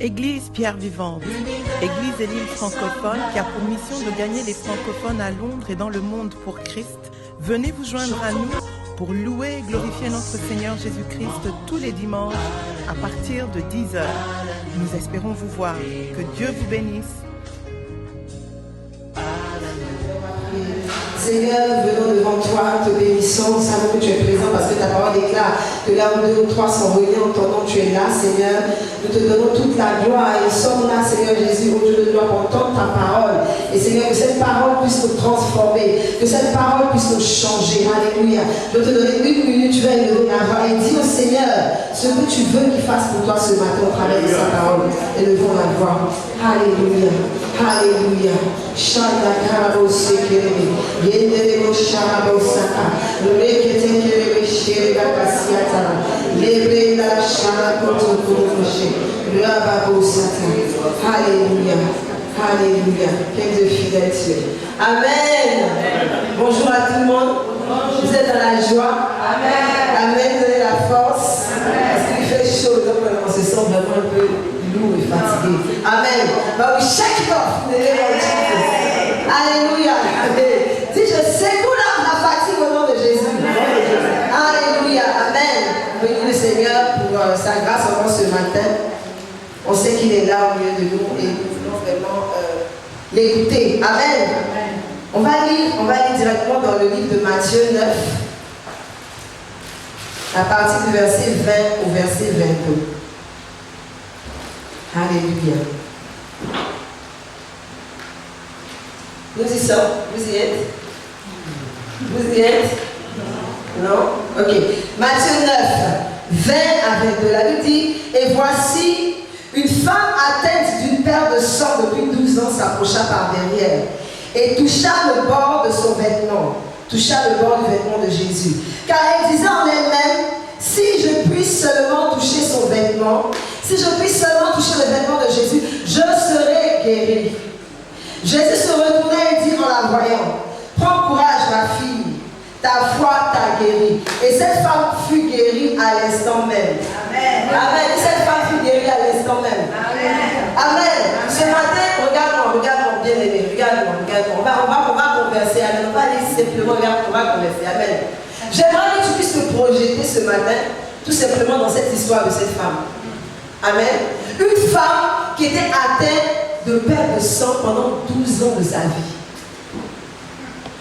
Église Pierre Vivante, Église et l'île francophone qui a pour mission de gagner les francophones à Londres et dans le monde pour Christ. Venez vous joindre à nous pour louer et glorifier notre Seigneur Jésus-Christ tous les dimanches à partir de 10h. Nous espérons vous voir. Que Dieu vous bénisse. Seigneur, nous venons devant toi, te bénissons, nous savons que tu es présent parce que ta parole déclare que là où deux ou trois sont réunis en ton nom, tu es là, Seigneur. Nous te donnons toute la gloire et nous sommes là, Seigneur Jésus, au Dieu de gloire pour entendre ta parole. Et Seigneur, que cette parole puisse nous transformer, que cette parole puisse nous changer. Alléluia. Je vais te donner 1 minute, tu vas élever la voix et dis au Seigneur ce que tu veux qu'il fasse pour toi ce matin au travers de sa parole. Élevons la voix. Alléluia. Alléluia. Shanda karabo sekerebe. Yenderebo sharabo saka. Rekete kerebe shereba kasiata. Lebre la sharakoto kuroshe. Rababo sata. Alléluia. Alléluia. Quel Dieu fidèle tu es. Amen. Bonjour à tout le monde. Vous êtes dans la joie. Amen. Amen. Vous avez la force. Parce qu'il fait chaud. Donc on se sent vraiment un peu lourd et fatigué. Amen. But we shake it off in the name of Jesus. Alléluia. Si je secoue la fatigue au nom de Jésus. Alléluia. Amen. Bénis le Seigneur pour sa grâce en ce matin. On sait qu'il est là au milieu de nous et nous voulons vraiment l'écouter. Amen. On va lire directement dans le livre de Matthieu 9, à partir du verset 20 au verset 22. Alléluia. Nous y sommes. Vous y êtes? Vous y êtes? Non? Ok. Matthieu 9, 20 à 22. La Bible dit, et voici, une femme atteinte d'une perte de sang depuis 12 ans s'approcha par derrière et toucha le bord de son vêtement, toucha le bord du vêtement de Jésus. Car elle disait en elle-même, si je puisse seulement toucher son vêtement, si je puisse seulement toucher le vêtement de Jésus, je serai guérie. Jésus se retournait et dit en la voyant, prends courage ma fille, ta foi t'a guérie. Et cette femme fut guérie à l'instant même. Amen. Amen. Et cette femme fut guérie à l'instant même. Amen. Amen. Ce matin, regarde-moi, bien aimé, regarde-moi. On va converser. Amen. On va aller simplement, regarde, on va converser. Amen. J'aimerais que tu puisses te projeter ce matin, tout simplement dans cette histoire de cette femme. Amen. Une femme qui était atteinte de perte de sang pendant 12 ans de sa vie.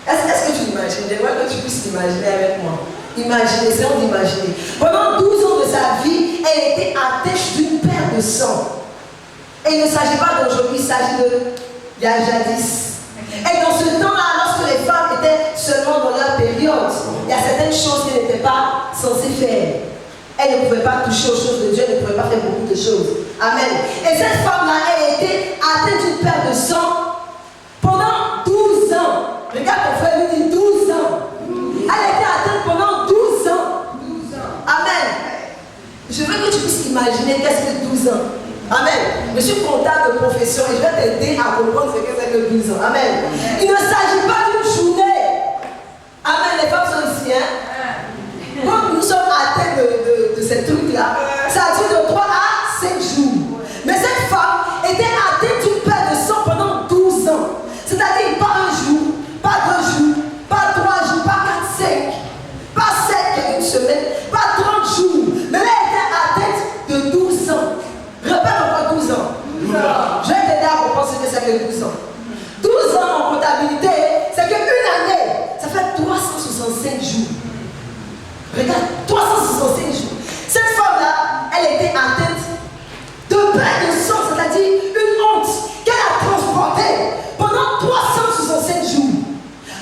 Est-ce que tu imagines? J'aimerais que tu puisses t'imaginer avec moi. Imaginer, essayons d'imaginer. Pendant 12 ans de sa vie, elle était atteinte d'une perte de sang. Et il ne s'agit pas d'aujourd'hui, il s'agit de il y a jadis. Et dans ce temps-là, lorsque les femmes étaient seulement dans leur période, il y a certaines choses qu'elles n'étaient pas censées faire. Elle ne pouvait pas toucher aux choses de Dieu, elle ne pouvait pas faire beaucoup de choses. Amen. Et cette femme-là, elle était atteinte d'une perte de sang pendant 12 ans. Regarde ton frère, lui dit 12 ans. Elle était atteinte pendant 12 ans. Amen. Je veux que tu puisses imaginer qu'est-ce que 12 ans. Amen. Je suis comptable de profession et je vais t'aider à comprendre ce que c'est que 12 ans. Amen. Il ne s'agit pas d'une journée. Amen. Les femmes sont ici. Quand nous sommes atteints de ces trucs-là, ça dure de 3 à 5 jours. Mais cette femme était atteinte d'une perte de sang pendant 12 ans. C'est-à-dire pas un jour, pas 2 jours, pas 3 jours, pas 4, 5, pas 7, une semaine, pas 30 jours. Mais elle était atteinte de 12 ans. Répète encore 12 ans. 12 ans. Je vais t'aider à comprendre ce que c'est que 12 ans. 12 ans en comptabilité, c'est qu'une année, ça fait 365 jours. Regarde, 365 jours. Cette femme-là, elle était atteinte de perte de sang, c'est-à-dire une honte qu'elle a transportée pendant 365 jours.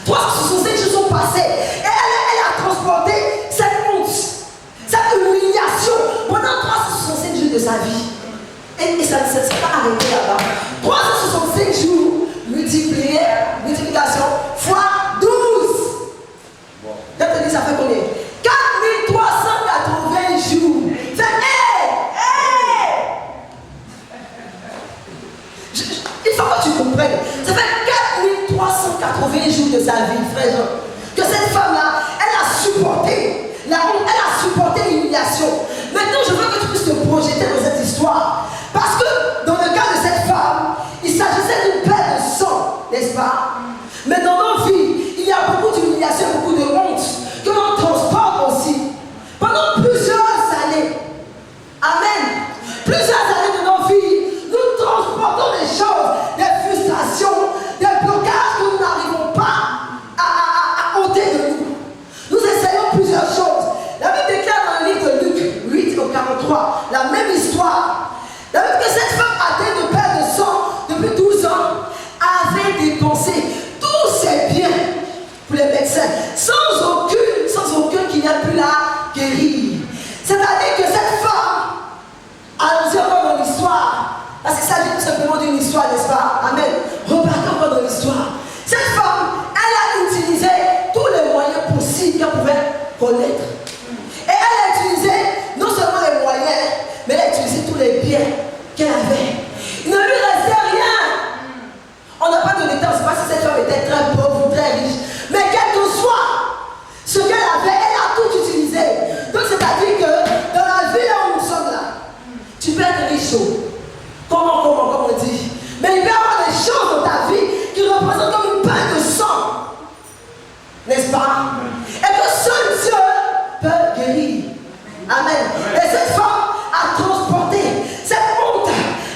365 jours sont passés et elle a transporté cette honte, cette humiliation pendant 365 jours de sa vie. Et ça ne s'est pas arrêté là-bas. 365 jours multiplication fois 12. Je te dis, ça fait combien? 4380 jours. C'est il faut que tu comprennes. Ça fait 4380 jours de sa vie, frère Jean. Que cette femme-là, elle a supporté la honte, elle a supporté l'humiliation. Maintenant, je veux que tu puisses te projeter dans cette histoire. Parce que connaître. Et elle a utilisé non seulement les moyens, mais elle a utilisé tous les biens qu'elle avait. Il ne lui restait rien. On n'a pas de détails, on ne sait pas si cette femme était très pauvre ou très riche. Mais quel que soit ce qu'elle avait, elle a tout utilisé. Donc c'est-à-dire que dans la vie là où nous sommes là, tu peux être riche. Comme on dit. Mais il peut y avoir des choses dans ta vie qui représentent comme une paille de sang. N'est-ce pas? Et que seul Dieu peut guérir. Amen. Et cette femme a transporté cette honte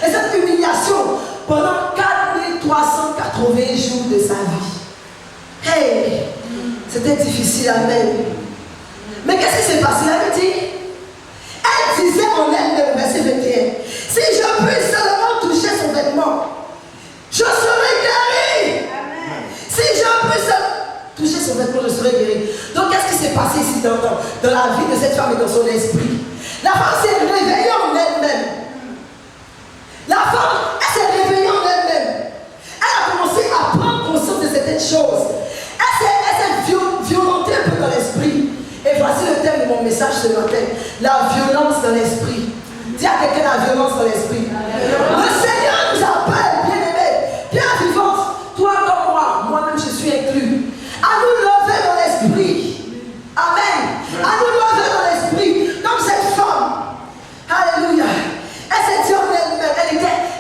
et cette humiliation pendant 4380 jours de sa vie. Hey, c'était difficile, amen. Mais qu'est-ce qui s'est passé? Elle dit, elle disait en elle-même, verset 21, si je puis seulement toucher son vêtement, je serai guéri. Amen. Si je puis toucher son vêtement, je serai guéri. Donc qu'est-ce qui s'est passé ici dans la vie de cette femme et dans son esprit? La femme s'est réveillée en elle-même. La femme, elle s'est réveillée en elle-même. Elle a commencé à prendre conscience de certaines choses. Elle s'est violentée un peu dans l'esprit. Et voici le thème de mon message ce matin. La violence dans l'esprit. Dis à quelqu'un la violence dans l'esprit. Le Seigneur nous appelle, bien-aimés, bien vivante, toi comme moi-même je suis inclus, à nous lever dans l'esprit. Amen. À nous lever dans l'esprit. Comme cette femme. Alléluia. Elle s'est dit en elle-même,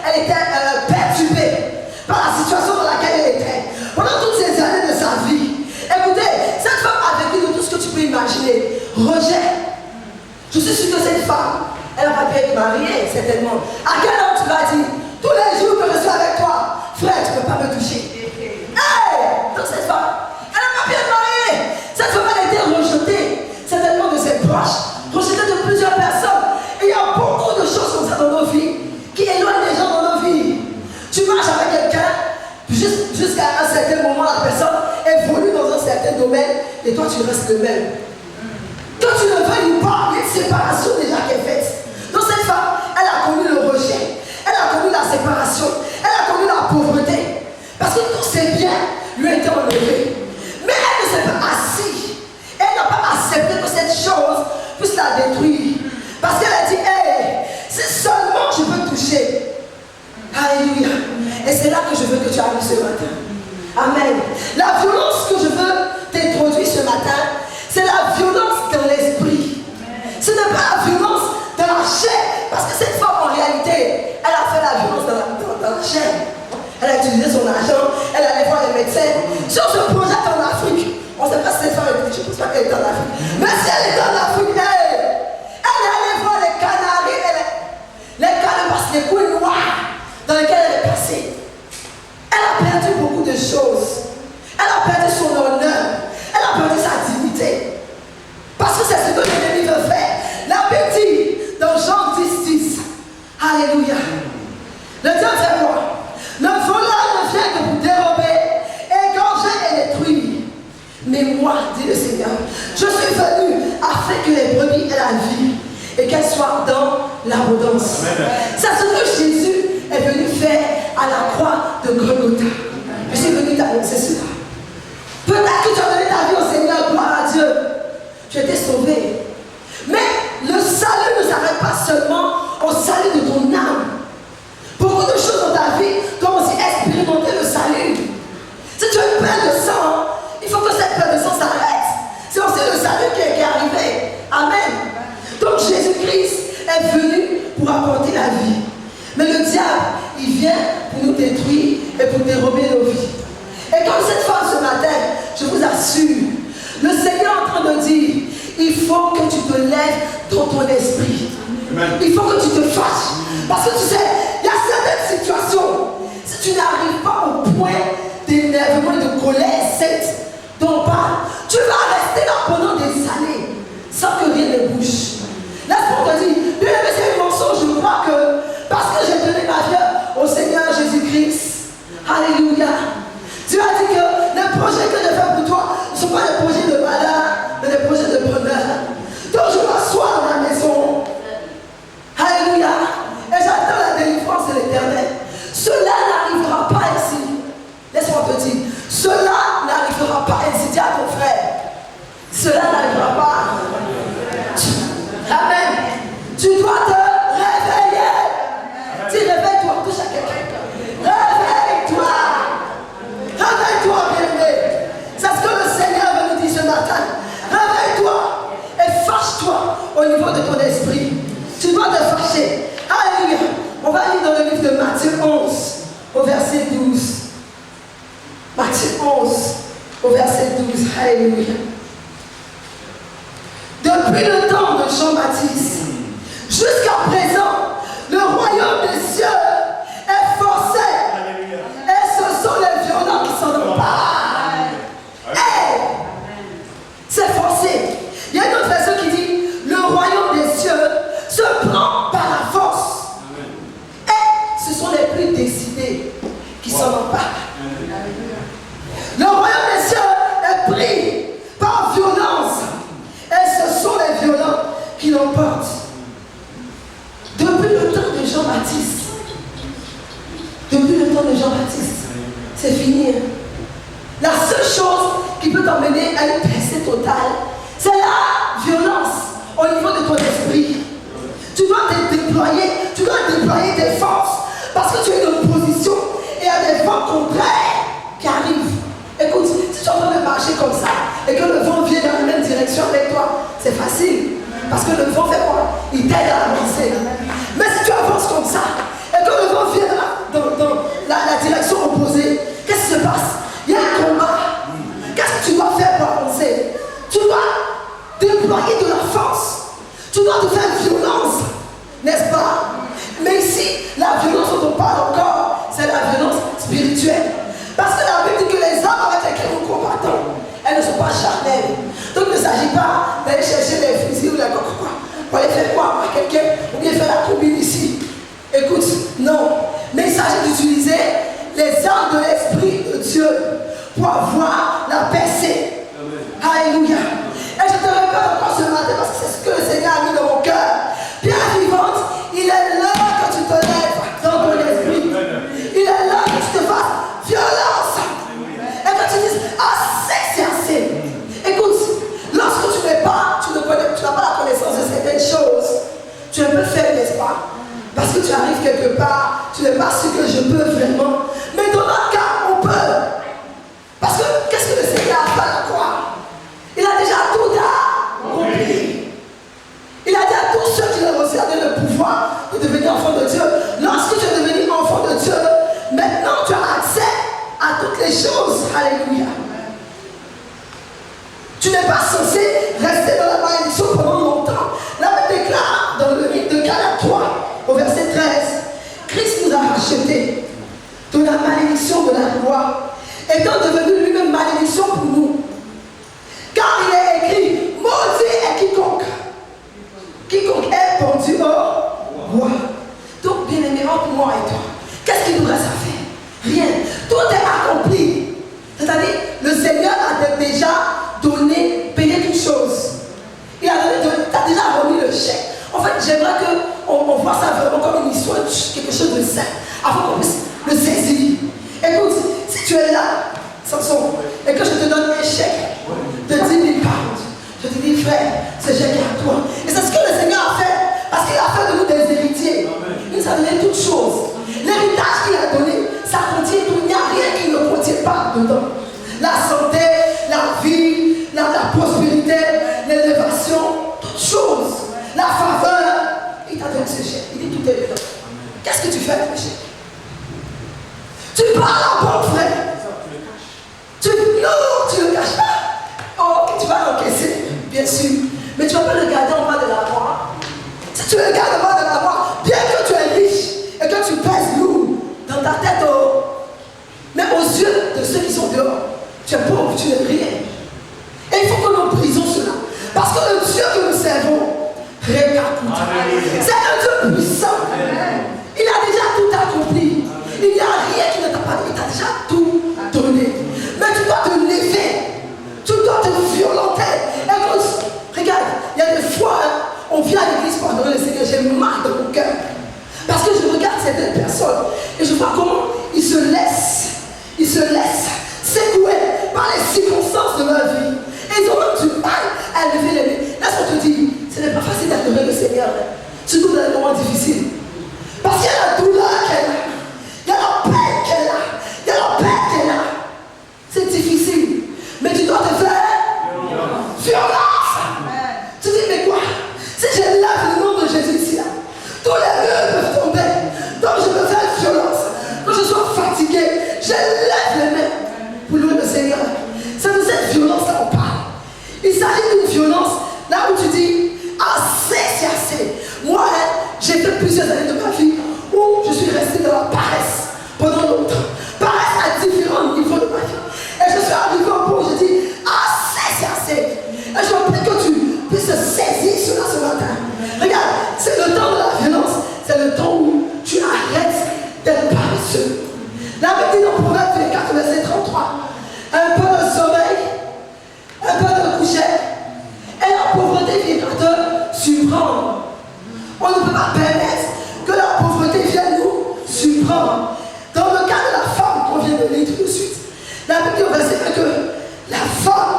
elle était perturbée par la situation dans laquelle elle était. Pendant toutes ces années de sa vie. Écoutez, cette femme a vécu de tout ce que tu peux imaginer. Rejet. Je suis sûre que cette femme, elle n'a pas pu être mariée, certainement. À quel homme tu vas dire, tous les jours que je suis avec toi, frère, tu ne peux pas me toucher. Hey! Donc cette femme, elle n'a pas pu être mariée. Cette femme, elle a été rejetée, certainement de ses proches, rejetée de plusieurs personnes. Et il y a beaucoup de choses comme ça dans nos vies, qui éloignent les gens dans nos vies. Tu marches avec quelqu'un, jusqu'à un certain moment, la personne évolue dans un certain domaine, et toi, tu restes le même. Quand tu ne veuilles pas, il y a une séparation déjà qui est faite. Donc cette femme, elle a connu le rejet, elle a connu la séparation, elle a connu la pauvreté. Parce que tous ses biens lui étaient enlevés. Mais elle ne s'est pas assise. Elle n'a pas accepté que cette chose puisse la détruire. Parce qu'elle a dit, hey, si seulement je peux toucher. Alléluia. Et c'est là que je veux que tu arrives ce matin. Amen. La violence que je veux t'introduire ce matin, c'est la violence dans l'esprit. Ce n'est pas la violence dans la chair. Parce que cette femme, en réalité, elle a fait la violence dans la chair. Elle a utilisé son argent, elle allait voir les médecins. Si on se projette en Afrique, on ne sait pas si cette femme est, je ne pense pas qu'elle est en Afrique. Mais si elle est en Afrique, elle est allée voir les Canaries, les calebasses, les couilles noires dans lesquelles elle est passée. Elle a perdu beaucoup de choses. Elle a perdu son honneur. Elle a perdu sa dignité. Parce que c'est ce que l'ennemi veut faire. La Bible dit dans Jean 10, alléluia. Le diable fait quoi? Le voleur ne vient que pour dérober, égorger et détruire. Mais moi, dit le Seigneur, je suis venu afin que les brebis aient la vie et qu'elles soient dans l'abondance. C'est ce que Jésus est venu faire à la croix de Golgotha. Je suis venu t'annoncer cela. Peut-être que tu as donné ta vie au Seigneur, gloire à Dieu. Tu as été sauvé. Mais le salut ne s'arrête pas seulement au salut de ton âme. Beaucoup de choses dans ta vie, comme aussi expérimenter le salut. Si tu as une perte de sang, il faut que cette perte de sang s'arrête. C'est aussi le salut qui est arrivé. Amen. Donc Jésus-Christ est venu pour apporter la vie. Mais le diable, il vient pour nous détruire et pour dérober nos vies. Et comme cette femme ce matin, je vous assure, le Seigneur est en train de dire, il faut que tu te lèves dans ton esprit. Amen. Il faut que tu te fâches. Parce que tu sais, il y a certaines situations, si tu n'arrives pas au point d'énervement et de colère sainte dont on parle, tu vas rester là pendant des années sans que rien ne bouge. Laisse-moi te dire, bien aimé, c'est un mensonge. Je crois que parce que j'ai donné ma vie au Seigneur Jésus-Christ, alléluia, Dieu a dit que les projets que j'ai faits pour toi ne sont pas des projets de malheur, mais des projets de bonheur. Donc je m'assois dans la maison, alléluia, et j'attends la délivrance de l'Éternel. Cela n'arrivera pas ainsi. Laisse-moi te dire, cela n'arrivera pas ainsi. Dis à ton frère, cela au niveau de ton esprit. Tu dois te fâcher. Alléluia. On va lire dans le livre de Matthieu 11, au verset 12. Matthieu 11, au verset 12. Alléluia. Depuis le temps de Jean-Baptiste jusqu'à présent, le royaume des cieux est forcé. Et ce sont les violents qui s'en emparent. C'est forcé. Il y a une autre version qui dit le royaume des cieux se prend par la force. Et ce sont les plus décidés qui s'en emparent. Le royaume des cieux est pris par violence. Et ce sont les violents qui l'emportent. Depuis le temps de Jean-Baptiste, c'est fini. La seule chose qui peut t'emmener à une percée totale, c'est la violence au niveau de ton esprit. Tu dois te déployer, tu dois déployer tes forces parce que tu es en opposition et il y a des vents contraires qui arrivent. Écoute, si tu es en train de marcher comme ça et que le vent vient dans la même direction avec toi, c'est facile. Parce que le vent fait quoi? Il t'aide à avancer. Mais si tu avances comme ça et que le vent vient dans la direction opposée, qu'est-ce qui se passe? Il y a un combat. Qu'est-ce que tu dois faire pour avancer? Tu dois déployer de la force. Tu dois te faire violence. N'est-ce pas? Mais ici, la violence dont on parle encore, c'est la violence spirituelle. Parce que la Bible dit que les armes avec lesquelles nous combattons, elles ne sont pas charnelles. Donc il ne s'agit pas d'aller chercher les fusils ou les quoi. Pour aller faire quoi à quelqu'un ou bien faire la combine ici. Écoute, non. Mais il s'agit d'utiliser les armes de l'Esprit de Dieu pour avoir la percée. Alléluia. Et je te répète encore ce matin parce que c'est ce que le Seigneur a mis dans mon cœur. Pierre vivante, il est là que tu te lèves dans ton esprit. Il est là que tu te fasses violence. Et que tu dises assez, c'est assez. Écoute, lorsque tu n'es pas, tu n'as pas la connaissance de certaines choses, tu es un peu faible, n'est-ce pas? Parce que tu arrives quelque part, tu n'es pas sûr que je peux vraiment. Mais dans notre cas, on peut. Parce que qu'est-ce que le Seigneur a fait à la croix? Il a déjà tout accompli. Il a dit à tous ceux qui l'ont reçu, il a donné le pouvoir de devenir enfant de Dieu. Lorsque tu es devenu enfant de Dieu, maintenant tu as accès à toutes les choses. Alléluia. Tu n'es pas censé rester dans la malédiction pendant longtemps. La Bible déclare dans le livre de Galates 3, au verset 13, Christ nous a rachetés de la malédiction de la loi, étant devenu lui-même malédiction pour nous. Car il est écrit, maudit est quiconque est pendu au roi. Donc, bien aimé, entre moi et toi, qu'est-ce qu'il nous reste à faire? Rien. Tout est accompli. C'est-à-dire, le Seigneur a déjà payé toutes choses. Il a déjà remis le chèque. En fait, j'aimerais qu'on voit ça vraiment comme une histoire, quelque chose de simple, afin qu'on puisse le saisir. Écoute, si tu es là, Samson, et que je te donne un chèque de 10 000 pounds, je te dis, frère, ce chèque est à toi. Et c'est ce que le Seigneur a fait, parce qu'il a fait de nous des héritiers. Il nous a donné toutes choses. L'héritage qu'il a donné, ça contient tout. Il n'y a rien qui ne contient pas dedans. La santé, la vie, la prospérité, l'élévation, toutes choses. La faveur. Il t'a donné ce chèque. Il dit tout est dedans. Qu'est-ce que tu fais avec le chèque? Tu parles à bon frère. Non, tu ne le caches pas. Oh, tu vas l'encaisser, bien sûr. Mais tu ne vas pas le garder en bas de la voie. Si tu le gardes en bas de la voie, bien que tu es riche et que tu pèses lourd dans ta tête, mais aux yeux de ceux qui sont dehors, tu es pauvre, tu n'es rien. Et il faut que nous brisons cela. Parce que le Dieu que nous servons, c'est un Dieu puissant. Il a déjà tout accompli. Il n'y a rien qui ne t'a pas donné. Il t'a déjà tout donné. Mais tu dois te lever. Tu dois te violenter. Écoute, regarde, il y a des fois, on vient à l'église pour adorer le Seigneur. J'ai mal dans mon cœur. Parce que je regarde certaines personnes et je vois comment ils se laissent secouer par les circonstances de leur vie. Et ils ont même du mal à lever les mains. Laisse-moi te dire, ce n'est pas facile d'adorer le Seigneur, surtout dans les moments difficiles. Parce qu'il y a la douleur qu'elle a, il y a la peine Là où tu dis, assez, c'est assez. Moi, j'ai fait plusieurs années de ma vie où je suis restée dans la paresse pendant longtemps. Paresse à différents niveaux de ma vie. Et je suis arrivée au point où je dis, assez, c'est assez. Et je prie que tu puisses saisir cela ce matin. Regarde, c'est le temps de la violence. C'est le temps où tu arrêtes d'être paresseux. La Bible dit dans Proverbe 24, verset 33, un peu de sommeil, un peu de coucher, et la pauvreté viendra te surprendre. On ne peut pas permettre que la pauvreté vienne nous surprendre. Dans le cas de la femme qu'on vient de lire tout de suite, la Bible dit au verset 1 que la femme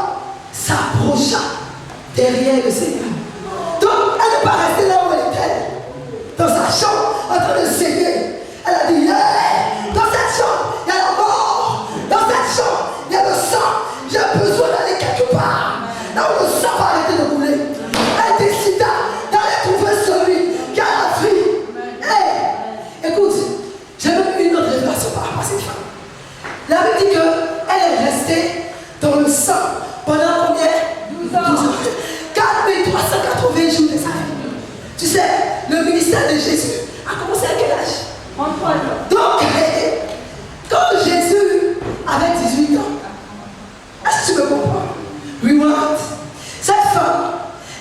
s'approcha derrière le Seigneur. Donc, elle n'est pas restée là où elle était, dans sa chambre, en train de saigner. Elle a dit, hey, dans cette chambre, il y a la mort. Dans cette chambre, il y a le sang. J'ai besoin d'aller quelque part. Là où le sang va arrêter de couler. Elle décida d'aller trouver celui qui a la vie. Hey, écoute, j'ai même eu une autre révélation par rapport à cette femme. La Bible dit qu'elle est restée dans le sang pendant combien? 12 ans. 4380 jours de sa vie. Tu sais, le ministère de Jésus a commencé à quel âge? 33 ans. Donc, quand Jésus avait 18 ans, est-ce que tu me comprends? Rewind. Cette femme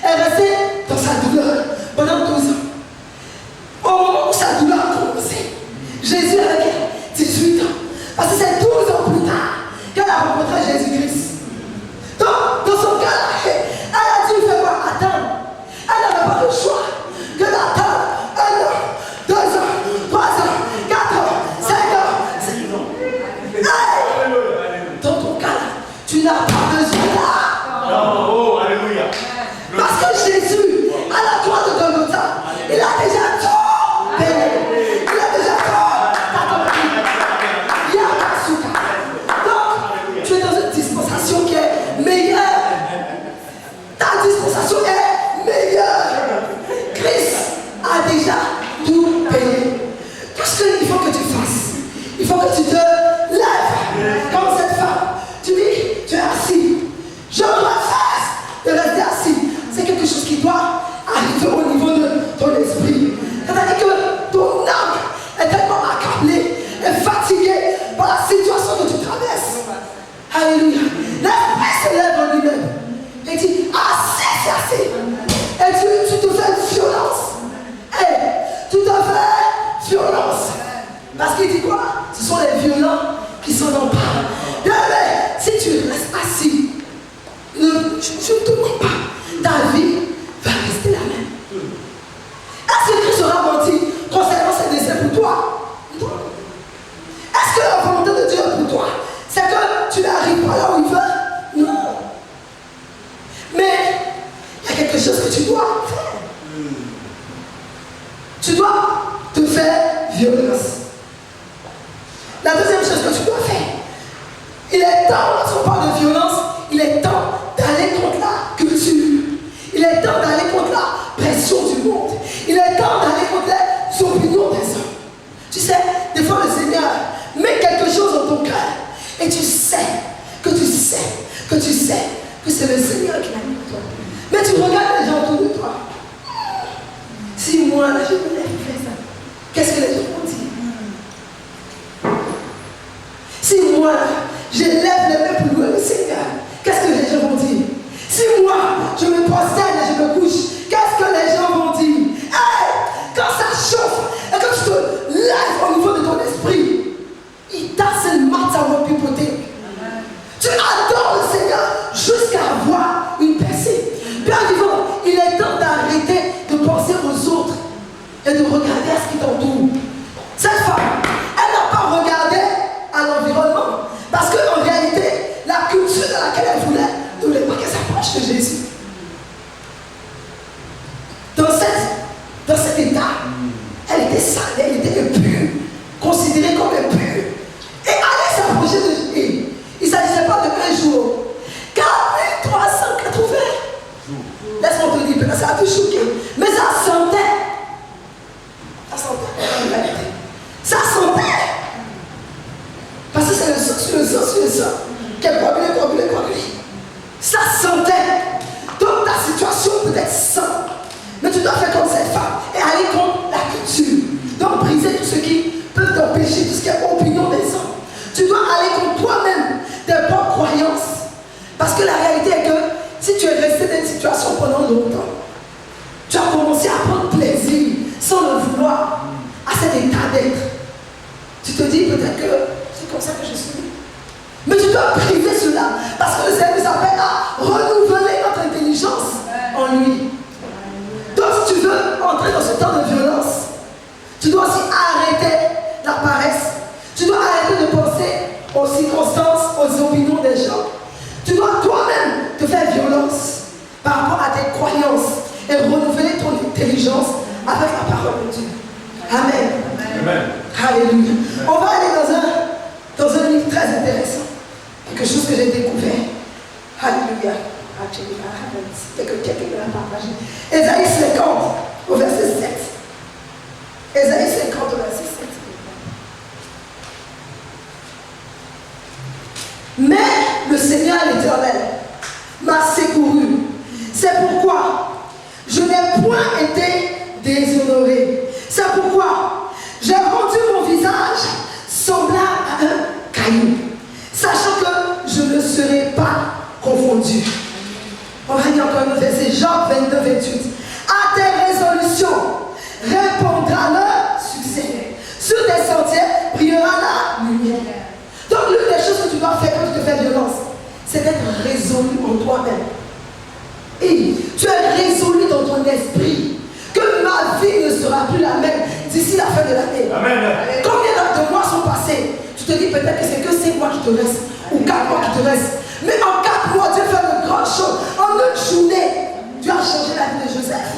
est restée dans sa douleur pendant 12 ans. Au moment où sa douleur a commencé, Jésus avait 18 ans. Parce que c'est 12 ans plus tard qu'elle a rencontré Jésus-Christ. Donc, dans son cas, elle a dit, fais moi attendre. Elle n'avait pas le choix que d'attendre 1 an, 2 ans, 3 ans, 4 ans, 5 ans. Hey! Dans ton cas, tu n'as pas besoin là. Oh, alléluia. Parce que Jésus, à la croix de Golgotha, il a déjà tout payé. Il a déjà tout accompli. Il y a pas de souka. Donc, tu es dans une dispensation qui est meilleure. Ta dispensation est meilleure. Christ a déjà tout payé. Qu'est-ce qu'il faut que tu fasses? Il faut que tu te lèves comme cette femme. Tu dis, tu es assis. Je refuse de rester assis. C'est quelque chose qui doit arriver au niveau de ton esprit. C'est-à-dire que ton âme est tellement accablée et fatiguée par la situation que tu traverses. Alléluia. L'esprit se lève en lui-même et dit, assez, c'est assez. Et tu te fais violence. Et tu te fais violence. Parce qu'il dit quoi? Ce sont les violents qui s'en emparent. Bien, mais si tu restes assis, je ne te mens pas, ta vie va rester la même. Est-ce que Christ aura menti concernant ses désirs pour toi? Non. Est-ce que la volonté de Dieu pour toi, c'est que tu n'arrives pas là où il veut? Non. Mais il y a quelque chose que tu dois faire. Tu dois te faire violence. La deuxième chose que tu dois faire, il est temps, lorsqu'on parle de violence, il est temps d'aller contre la culture. Il est temps d'aller contre la pression du monde. Il est temps d'aller contre les opinions des hommes. Tu sais, des fois le Seigneur met quelque chose dans ton cœur et tu sais que c'est le Seigneur qui l'a mis en toi. Mais tu regardes les gens autour de toi. Si moi, là, je me lève et fais ça, qu'est-ce que les gens vont dire? Si moi, je lève les mains pour louer le Seigneur, qu'est-ce que les gens vont dire? Si moi, je me prosterne et je me couche, qu'est-ce que les gens vont dire? Hey, quand ça chauffe et que tu te lèves au niveau de ton esprit, il doesn't matter what people think. Tu adores le Seigneur jusqu'à avoir une percée. Bien vivant, il est temps d'arrêter de penser aux autres et de regarder à ce qui t'entoure. Cette femme, elle n'a pas regardé à l'environnement parce qu'en réalité, la culture dans laquelle elle ne voulait pas qu'elle s'approche de Jésus. Dans cet état, elle était sale, elle était impure, considérée comme impure. Et aller s'approcher de Jésus, il ne s'agissait pas de 1 jour. 4380. Laisse-moi te dire, peut-être ça a tout choqué. Mais ça sentait. Ça sentait. Ça sentait. Parce que c'est le sang sur le sang sur le sang. Qu'elle coagulait. Ça sentait. Donc ta situation peut-être saint. Mais tu dois faire comme cette femme et aller contre la culture. Donc briser tout ce qui peut t'empêcher, tout ce qui est opinion des hommes. Tu dois aller contre toi-même, tes propres croyances. Parce que la réalité est que si tu es resté dans une situation pendant longtemps, tu as commencé à prendre plaisir sans le vouloir à cet état d'être. Tu te dis peut-être que c'est comme ça que je suis. Mais tu dois briser cela parce que le Seigneur nous appelle à renouveler notre intelligence en lui. Donc si tu veux entrer dans ce temps de violence, tu dois aussi arrêter la paresse. Tu dois arrêter de penser aux circonstances, aux opinions des gens. Tu dois toi-même te faire violence par rapport à tes croyances et renouveler ton intelligence avec la parole de Dieu. Amen. Amen. Alléluia. On va aller dans un livre très intéressant. Quelque chose que j'ai découvert. Alléluia. C'était que quelqu'un me l'a partagé. Ésaïe 50 au verset 7. Ésaïe 50 au verset 7. Mais le Seigneur l'Éternel m'a secouru. C'est pourquoi je n'ai point été déshonoré. C'est pourquoi j'ai rendu mon visage semblable à un caillou, sachant que je ne serai pas confondu. On va dire encore un verset, Jean 22, 28. À tes résolutions répondra le succès. Sur tes sentiers brillera la lumière. Donc l'une des choses que tu dois faire quand tu te fais violence, c'est d'être résolu en toi-même. Et tu es résolu dans ton esprit que ma vie ne sera plus la même d'ici la fin de l'année. Combien de mois sont passés? Tu te dis peut-être que c'est que 5 mois qui te restent ou 4 mois qui te restent. Mais en 4 mois, Dieu fait de grandes choses. En une journée, Dieu a changé la vie de Joseph.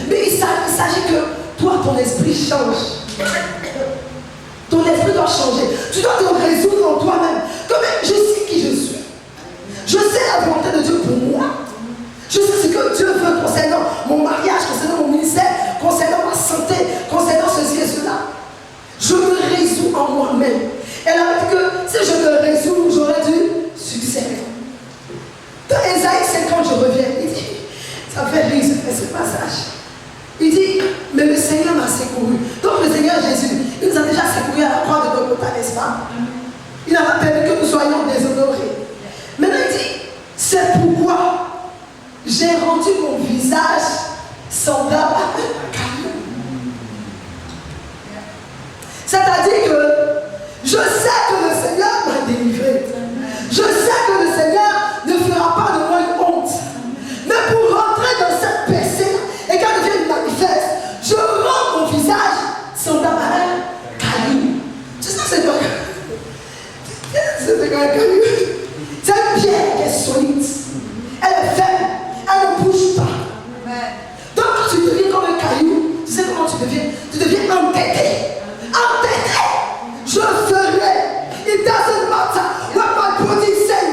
Mais il s'agit que toi, ton esprit change. Ton esprit doit changer. Tu dois te résoudre en toi-même. Comme je sais qui je suis. Je sais la volonté de Dieu pour moi. Je sais ce que Dieu veut concernant mon mariage, concernant mon ministère, concernant ma santé, concernant ceci et cela. Je me résous en moi-même. Elle a dit que si je me résous, j'aurai du succès. Dans Ésaïe 50, je reviens. Il dit, ça me fait rire ce passage. Il dit, mais le Seigneur m'a secouru. Donc le Seigneur Jésus, il nous a déjà secouru à la croix de Golgotha, n'est-ce pas? Il n'a pas permis que nous soyons déshonorés. Maintenant il dit, c'est pourquoi j'ai rendu mon visage semblable à un caillou. C'est-à-dire que je sais que le Seigneur m'a délivré. Je sais que le Seigneur ne fera pas de moi une honte. Mais pour rentrer dans cette percée et qu'elle devienne manifeste, je rends mon visage semblable à un caillou. Tu sais c'est quoi? C'est quoi un caillou? C'est une pierre qui est solide. Elle est ferme. Elle ne bouge pas. Donc quand tu deviens comme un caillou, tu sais comment tu deviens? Tu deviens entêté. Entêté. Je ferai. It doesn't matter what my body says.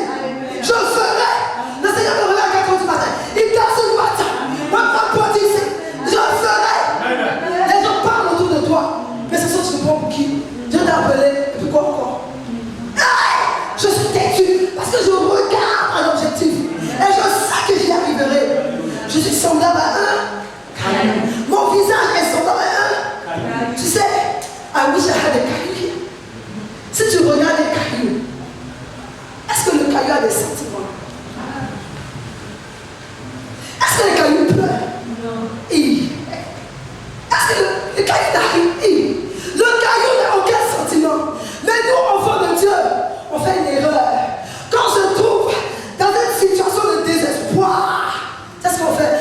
Je ferai. Le Seigneur me regarde à 4 du matin. It doesn't matter what my body says. Je ferai. Les gens parlent autour de toi. Mais ce soir tu te prends pour qui? Dieu t'a appelé. Et puis quoi encore? Je suis têtu parce que je regarde un objectif. Et je sais que j'y arriverai. Je suis semblable à un. Mon visage est semblable à un. Tu sais, I wish I had a caillou here. Si tu regardes les cailloux, est-ce que le caillou a des sentiments? Est-ce que le caillou pleure? Non. Est-ce que le caillou n'arrive? Le caillou n'a aucun sentiment. Mais nous, enfants de Dieu, on fait une erreur. Quand je trouve dans une situation de désespoir, c'est ce qu'on fait.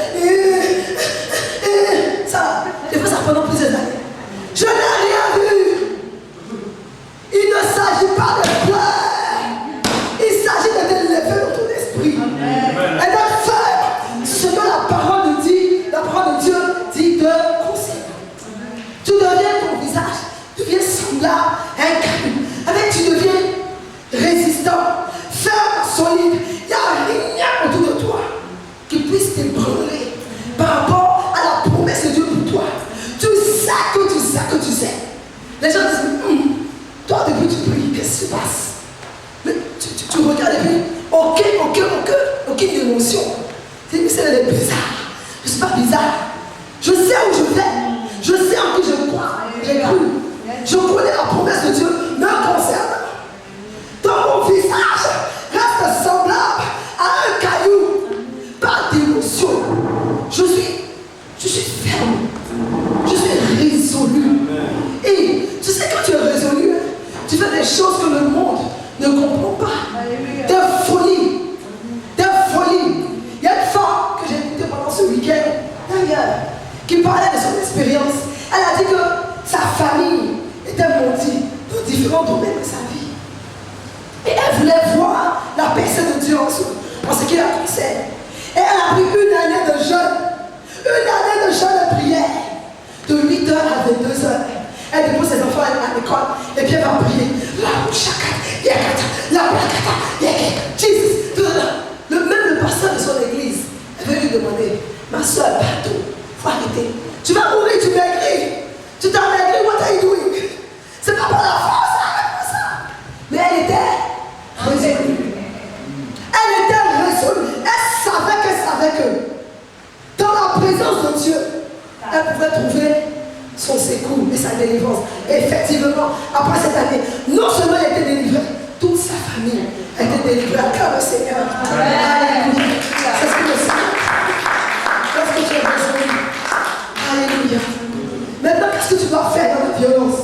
Ça, des fois, ça pendant plusieurs années. Je n'ai rien vu. Il ne s'agit pas de pleurs. Il s'agit de te lever dans ton esprit. Amen. Et d'être faire ce que la parole dit, la parole de Dieu dit de conseil. Tu deviens ton visage, tu deviens semblable à un caillou. Avec tu deviens résistant, ferme, solide. Il n'y a rien autour de toi qui puisse t'ébranler par rapport à la promesse de Dieu pour toi. Tu sais que tu sais que tu sais. Les gens disent, toi depuis tu pries, qu'est-ce qui se passe? Mais tu regardes et puis, aucune émotion. C'est bizarre. pas bizarre. Je sais où je vais. Je sais en qui je crois. J'ai cru. Je connais la promesse de Dieu me concernant. Dans mon visage reste semblable à un caillou. Pas d'émotion. Je suis ferme. Je suis résolu. Et tu sais, quand tu es résolu, tu fais des choses que le monde ne comprend pas. Des folies. Des folies. Il y a une femme que j'ai écoutée pendant ce week-end, d'ailleurs, qui parlait de son expérience. Elle a dit que sa famille était montée dans différents domaines de sa vie. Et elle voulait voir la personne de Dieu en ce qui la concerne. Et elle a pris une année de jeûne. Une année de jeûne de prière. De 8h à 22h. Elle dépose ses enfants à l'école. Et puis elle va prier. La bouchaka, yakata, la blakata, yakata, Jesus. Même le pasteur de son église, elle veut lui demander, ma soeur, pardon, il faut arrêter. Tu vas mourir, tu maigris. Tu t'as maigri, what are you doing? C'est pas par la force, arrête pas ça. Mais elle était résolue. Elle était résolue. Elle savait que dans la présence de Dieu, elle pouvait trouver son secours et sa délivrance. Et effectivement, après cette année, non seulement elle était délivrée, toute sa famille a été délivrée. Acclame le Seigneur. Alléluia. C'est ce que le Seigneur. Qu'est-ce que tu as besoin? Alléluia. Maintenant, qu'est-ce que tu dois faire dans la violence?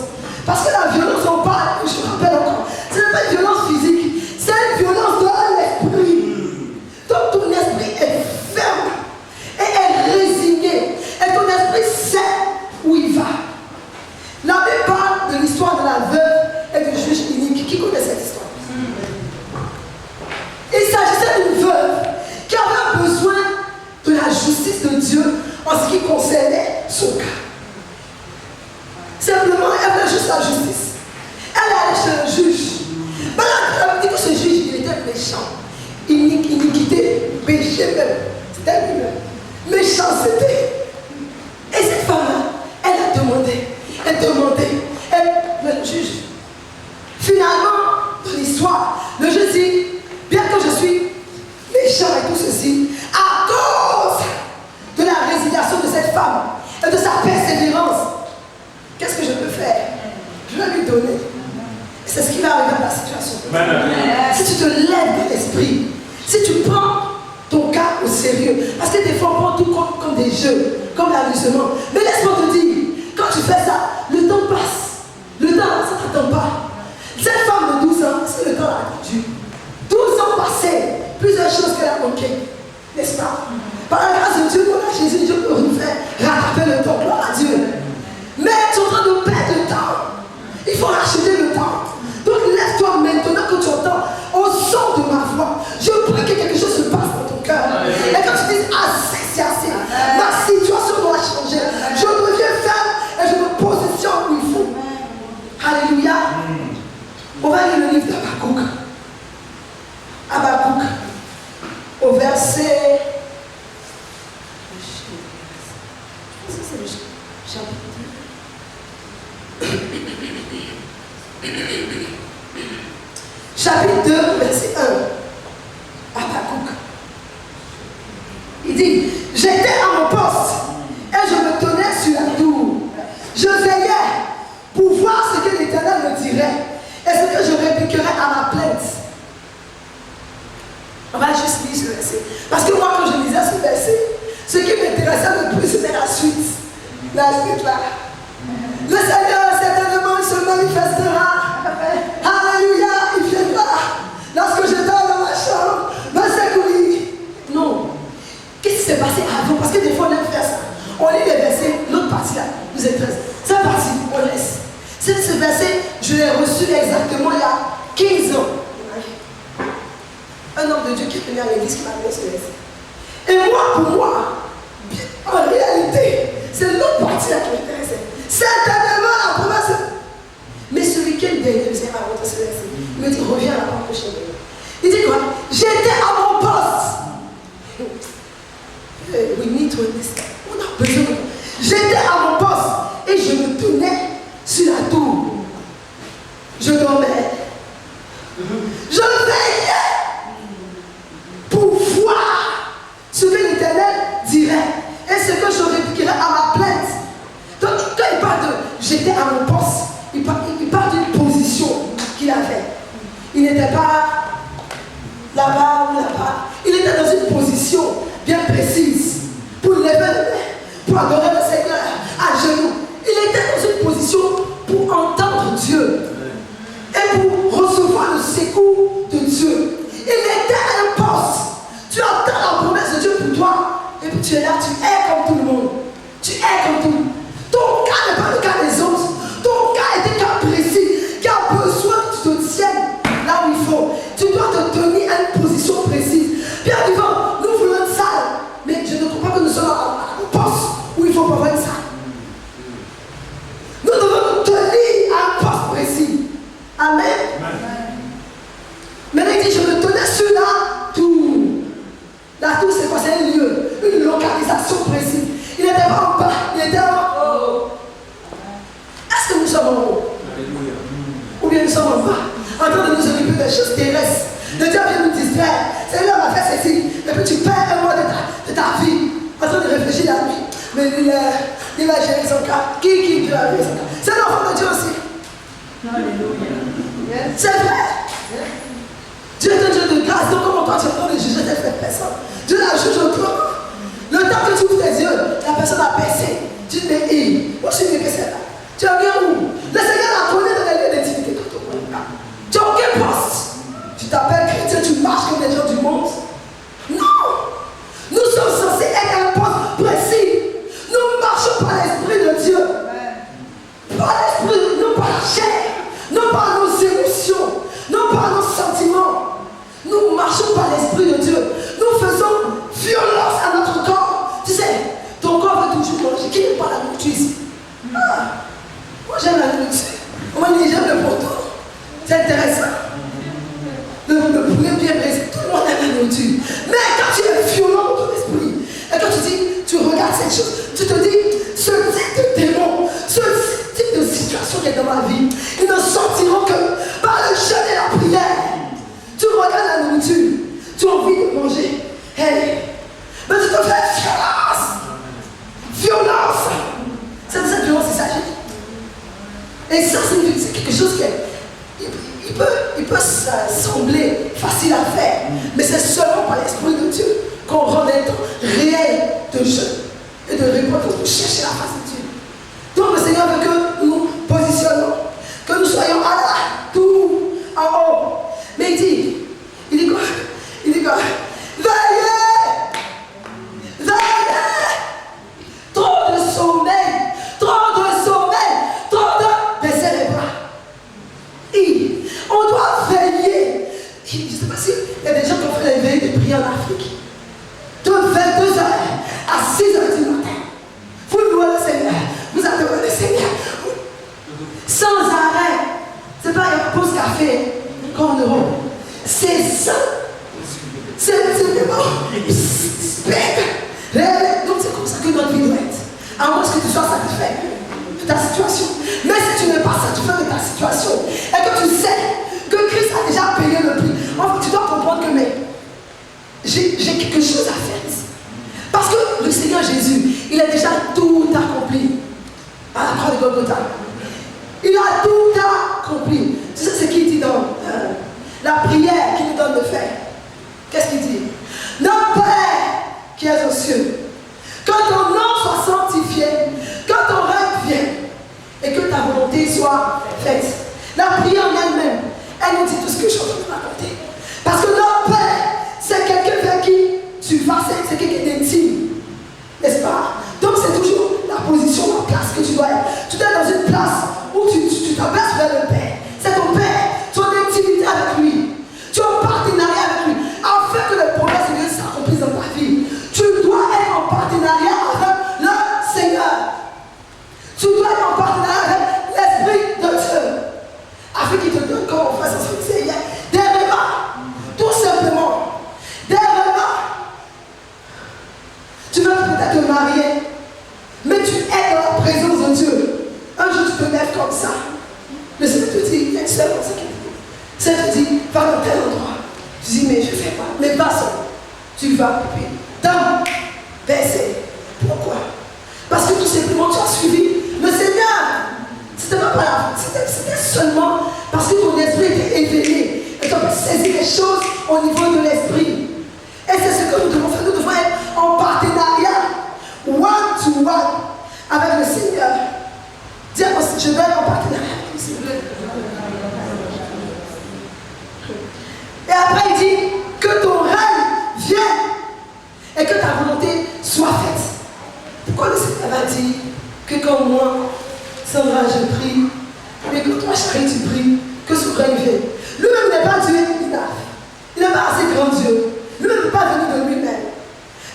Parce que la violence, on parle, je me rappelle encore, ce n'est pas une violence physique, c'est une violence de l'esprit. Donc ton esprit est ferme et est résigné. Et ton esprit sait où il va. La Bible parle de l'histoire de la veuve et du juge inique. Qui connaît cette histoire? Il s'agissait d'une veuve qui avait besoin de la justice de Dieu en ce qui concernait son cas. Simplement, elle voulait juste la justice. Elle allait chez le juge. Mais elle dit que ce juge, il était méchant. Iniquité, péché même. C'était lui-même. Méchanceté. Et cette femme-là, elle a demandé. Le juge. Finalement, dans l'histoire, le juge dit, bien que je suis méchant et tout ceci, à cause de la résignation de cette femme et de sa persévérance, qu'est-ce que je peux faire? Je vais lui donner. C'est ce qui va arriver à la situation. Si tu te lèves de l'esprit, si tu prends ton cas au sérieux, parce que des fois on prend tout comme des jeux, comme l'amusement. Mais laisse-moi te dire, quand tu fais ça, le temps passe. Le temps, ça ne t'attend pas. Cette femme de 12 ans, est-ce que le temps a attendu? 12 ans passés, plusieurs choses qu'elle a manquées, n'est-ce pas? Par la grâce de Dieu, pour la Jésus, Dieu peut refaire, rattraper le temps, gloire à Dieu. Mais tu es en train de perdre le temps. Il faut racheter le temps. Donc lève-toi maintenant que tu entends au son de ma voix. Je prie que quelque chose se passe dans ton cœur. Et quand tu dis assez, c'est assez. Ma situation doit changer. Je deviens ferme et je me positionne où il faut. Alléluia. On va lire le livre d'Habakkuk. Habakkuk. Au verset. Je pense que c'est le chapitre 2. Chapitre 2, verset 1. Habakkuk. Il dit, j'étais à mon poste et je me tenais sur la tour. Je veillais pour voir ce que l'Éternel me dirait et ce que je répliquerais à ma plainte. On va juste lire ce verset. Parce que moi, quand je lisais ce verset, ce qui m'intéressait le plus, c'était la suite. La suite là. Le Seigneur, certainement, il se manifestera. Alléluia, il viendra. Lorsque je dors dans ma chambre, me secourir. Non. Qu'est-ce qui s'est passé avant? Parce que des fois, on aime faire ça. On lit les versets, l'autre partie là, nous intéresse. Cette partie, on laisse. Ce verset, je l'ai reçu exactement il y a 15 ans. Un homme de Dieu qui est venu à l'église qui m'a donné ce verset. Et moi, pour moi, en réalité, c'est l'autre partie là qui m'intéressait. Certainement la promesse. Mais ce week-end dernier, j'ai raconté ce verset. Il me dit, reviens à la porte prochaine. Il dit quoi? J'étais à mon poste. We need to understand. On a besoin de. J'étais à mon poste et je me tenais sur la tour. Je dormais. Je veillais pour voir ce que l'Éternel dirait et ce n'était pas là-bas ou là-bas. Il était dans une position bien précise pour lever les mains, pour adorer le Seigneur à genoux. Il était dans une position pour entendre Dieu et pour recevoir le secours de Dieu. Il était à un poste. Tu entends la promesse de Dieu pour toi et puis tu es là, tu es comme tout le monde. Tu es comme tout le monde. Ton cas n'est pas le cas des autres. Ton cas est un cas précis qui a besoin que tu te tiennes là où il faut. Tu dois te tenir à une position précise. Bien vivant, nous voulons une salle, mais je ne crois pas que nous sommes à un poste où il faut pas avoir une salle. Nous devons nous tenir à un poste précis. Amen. Maintenant il dit, je me tenais sur la tour. La tour, c'est quoi? C'est un lieu, une localisation précise. Il n'était pas en bas, il était en haut. Est-ce que nous sommes en haut? Ou bien nous sommes en bas, en train de nous occuper des choses terrestres? Le diable vient nous distraire. C'est là on a fait ceci. Et puis tu perds un mois de ta vie en train de réfléchir la nuit. Mais il va gérer son cas. Qui Dieu a gérer son cas? C'est l'enfant de Dieu aussi. Alléluia. C'est vrai. Dieu est un Dieu de grâce. Donc comment toi tu es en train de juger cette personne? Dieu la juge autrement. Le temps que tu ouvres tes yeux, la personne a baissé. Tu te dis, où je suis baissé là? Tu as bien où? Le Seigneur la connaît dans les lieux d'intimité. Tu as aucun poste. Tu t'appelles chrétien, tu marches comme les gens du monde. Non! Nous sommes censés être à un poste précis. Nous marchons par l'Esprit de Dieu. Par l'Esprit, non par la chair, non par nos émotions, non par nos sentiments. Nous marchons par l'Esprit de Dieu. Nous faisons violence à notre corps. Tu sais, ton corps veut toujours manger. Qui n'aime pas la nourriture ici? Moi j'aime la nourriture. Moi j'aime le poteau. C'est intéressant. Le poulet bien braisé, tout le monde aime la nourriture. Mais quand tu es violent dans ton esprit, et quand tu regardes cette chose, tu te dis, ce type de démon, ce type de situation qui est dans ma vie, ils ne sortiront que par le jeûne et la prière. Tu regardes la nourriture, tu as envie de manger. Hey, mais tu te fais violence. Violence. C'est de cette violence qu'il s'agit. Et ça, c'est quelque chose qui est... Il peut sembler facile à faire, mais c'est seulement par l'Esprit de Dieu qu'on rend des temps réels de jeûne et de répondre pour chercher la face de Dieu. Donc le Seigneur veut que nous positionnons, que nous soyons à la tour en haut. Mais il dit quoi? Veillez! Trop de sommeil, baisser les bras. On doit veiller. Je ne sais pas s'il y a des gens qui ont fait les veillées de prière en Afrique. De 22h à 6h du matin. Vous louez le Seigneur. Vous adorez le Seigneur. Sans arrêt. C'est pas une pause café comme en Europe. C'est ça. C'est vraiment. Donc c'est comme ça que notre vie doit être. À moins que tu sois satisfait de ta situation. Mais si tu n'es pas satisfait de ta situation et que tu sais que Christ a déjà payé le prix, en fait, tu dois comprendre que j'ai quelque chose à faire ici. Parce que le Seigneur Jésus, il a déjà tout accompli à la croix de Golgotha. Il a tout accompli. Tu sais ce qu'il dit dans la prière qu'il nous donne de faire? Qu'est-ce qu'il dit? Notre Père qui es aux cieux, que ton nom soit sanctifié, que ton règne vienne et que ta volonté soit faite. La prière en elle-même, elle nous dit tout ce que je suis en train de raconter. Parce que notre Père, c'est quelqu'un vers qui tu vas, c'est quelqu'un d'intime. N'est-ce pas? Donc c'est toujours la position, la place que tu dois être. Tu dois être dans une place où tu t'abaisses vers le Père. C'est ton Père, tu as une intimité avec lui. Tu as un partenariat avec lui. Afin que les promesses de Dieu s'accomplissent dans ta vie, tu dois être en partenariat avec le Seigneur. Tu dois être en partenariat avec l'Esprit de Dieu. Afin qu'il te donne, comme on fait ça sur le Seigneur, des repas. Tout simplement. Des repas. Tu vas peut-être te marier, mais tu es dans la présence de Dieu. Un jour tu te lèves comme ça. Le Seigneur te dit, il y a une seule comme ça qui te dit. Le Seigneur te dit, va dans tel endroit. Tu dis, mais je ne fais pas. Mais pas ça. Tu vas, puis, dans, baisser. Pourquoi? Parce que tout simplement tu as suivi le Seigneur. C'était pas la, c'était seulement parce que ton esprit était éveillé. Et ton choses au niveau de l'esprit. Et c'est ce que nous devons faire. Nous devons être en partenariat, one-to-one, avec le Seigneur. Dire aussi, je veux être en partenariat avec le Seigneur. Et après, il dit que ton règne vienne et que ta volonté soit faite. Pourquoi le Seigneur a dit que quand moi, Sandra, je prie, mais que toi, chérie, tu pries, que son règne vienne. Lui-même n'est pas Dieu, il n'est pas assez grand Dieu. Lui-même n'est pas venu de lui-même.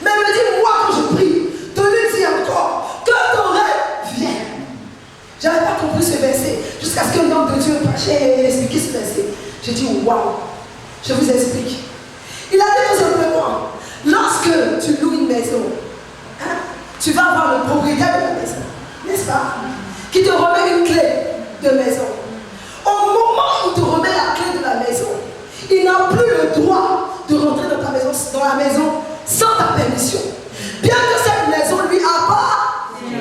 Mais il me dit, moi, quand je prie, de lui dire encore que ton règne vienne. Je n'avais pas compris ce verset jusqu'à ce qu'un homme de Dieu ait expliqué ce verset. J'ai dit, waouh, je vous explique. Il a dit tout simplement, lorsque tu loues une maison, hein, tu vas avoir le propriétaire de la maison, n'est-ce pas, qui te remet une clé de maison. Au moment où il te remet la clé de la maison, il n'a plus le droit de rentrer dans la maison sans ta permission. Bien que cette maison lui appartient.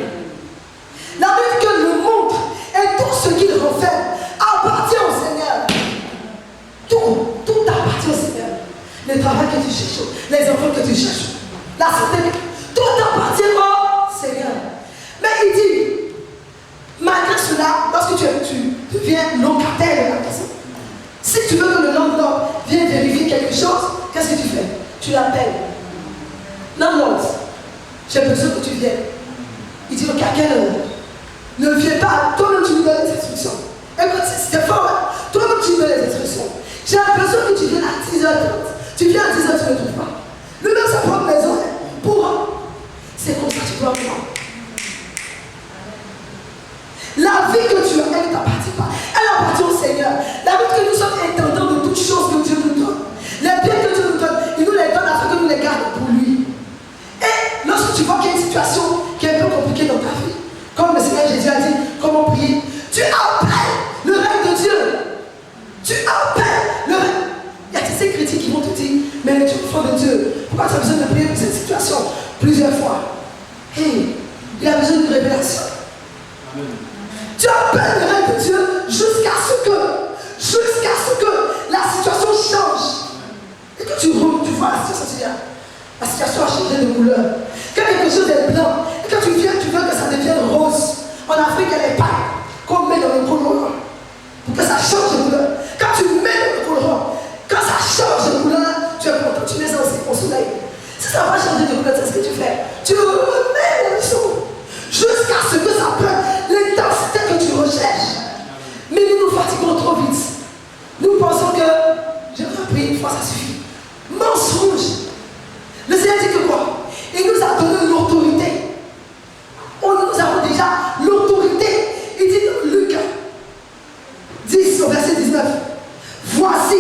La Bible dit que le monde et tout ce qu'il renferme appartient au Seigneur. Tout appartient au Seigneur. Le travail que tu cherches, les enfants que tu cherches, la santé, tout appartient au Seigneur. Mais il dit, malgré cela, lorsque tu deviens locataire de la maison, si tu veux que le landlord vienne vérifier quelque chose, qu'est-ce que tu fais? Tu l'appelles. Landlord, j'ai besoin que tu viennes. Il dit, ok, à quelle heure? Ne viens pas, toi-même tu lui donnes les instructions. Écoute, c'est fort, hein? Toi-même tu lui donnes les instructions. J'ai besoin que tu viennes à 10h30. Tu viens à 10h, tu ne trouves pas. Lui-même, sa propre maison, pour. C'est comme ça que tu dois prendre. La vie que tu as, elle ne t'appartient pas. Elle appartient au Seigneur. La vie que nous sommes intendants de toutes choses que Dieu nous donne. Les biens que Dieu nous donne, il nous les donne afin que nous les gardions pour lui. Et lorsque tu vois qu'il y a une situation qui est un peu compliquée dans ta vie, comme le Seigneur Jésus a dit, comment prier, tu appelles le règne de Dieu. Tu appelles le règne. Il y a ces critiques qui vont te dire, mais tu es enfant de Dieu. Pourquoi tu as besoin de prier pour cette situation plusieurs fois? Hey, il a besoin d'une révélation. Amen. Tu appelles le règne de Dieu jusqu'à ce que la situation change. Et que tu vois la situation, tu dis, la situation a changé de couleur. Quand quelque chose est blanc, et quand tu veux que ça devienne rose. En Afrique, il y a les pailles qu'on met dans le colorant pour que ça change de couleur. Quand tu mets dans le colorant, quand ça change de couleur, tu es content, tu mets ça au soleil. Si ça va changer de couleur, c'est ce que tu fais. Tu le remets dans le son jusqu'à ce que ça prenne l'intensité que tu recherches. Mais nous nous fatiguons trop vite. Nous pensons que j'aimerais prier une fois, ça suffit. Mensonge. Le Seigneur dit que quoi? Il nous a donné l'autorité. Nous avons déjà l'autorité. Il dit dans Luc 10 au verset 19. Voici,